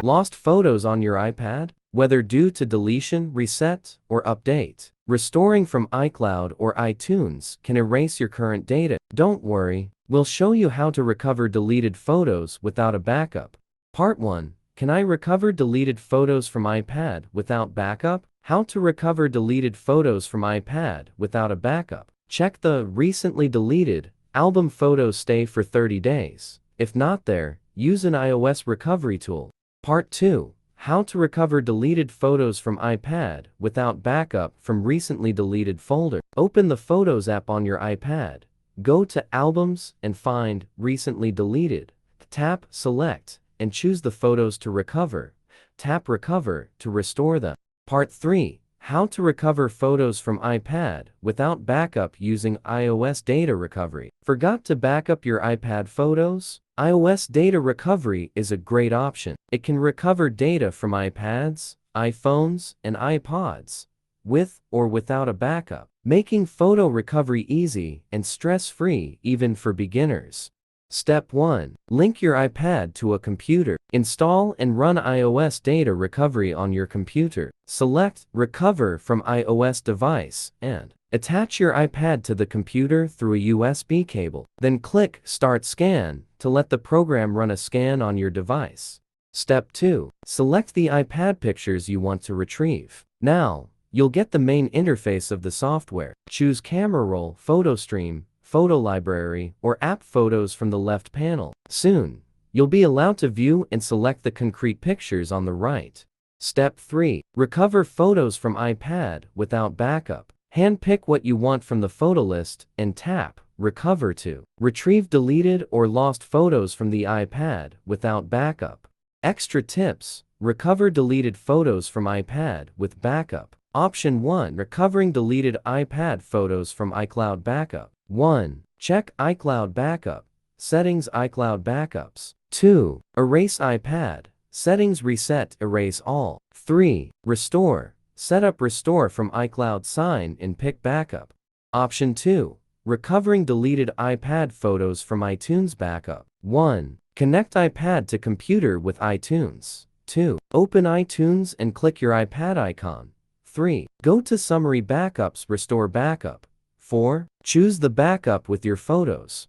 Lost photos on your iPad? Whether due to deletion, reset, or update, restoring from iCloud or iTunes can erase your current data. Don't worry, we'll show you how to recover deleted photos without a backup. Part 1. Can I recover deleted photos from iPad without backup? How to recover deleted photos from iPad without a backup. Check the Recently Deleted album photos stay for 30 days. If not there, use an iOS recovery tool. Part 2. How to recover deleted photos from iPad without backup from recently deleted folder. Open the Photos app on your iPad. Go to Albums and find Recently Deleted. Tap Select and choose the photos to recover. Tap Recover to restore them. Part 3. How to recover photos from iPad without backup using iOS data recovery. Forgot to backup your iPad photos? iOS data recovery is a great option. It can recover data from iPads, iPhones, and iPods, with or without a backup, making photo recovery easy and stress-free even for beginners. Step 1. Link your iPad to a computer. Install and run iOS data recovery on your computer. Select Recover from iOS device and attach your iPad to the computer through a USB cable. Then click Start Scan to let the program run a scan on your device. Step 2. Select the iPad pictures you want to retrieve. Now, you'll get the main interface of the software. Choose Camera Roll, Photo Stream, Photo Library, or App Photos from the left panel. Soon, you'll be allowed to view and select the concrete pictures on the right. Step 3. Recover photos from iPad without backup. Handpick what you want from the photo list and tap Recover to retrieve deleted or lost photos from the iPad without backup. Extra tips: recover deleted photos from iPad with backup. Option 1. Recovering deleted iPad photos from iCloud Backup. 1. Check iCloud Backup. Settings iCloud Backups. 2. Erase iPad. Settings reset erase all. 3. Restore. Set up restore from iCloud sign and pick backup. Option 2. Recovering deleted iPad photos from iTunes Backup. 1. Connect iPad to computer with iTunes. 2. Open iTunes and click your iPad icon. 3. Go to Summary Backups, Restore Backup. 4. Choose the backup with your photos.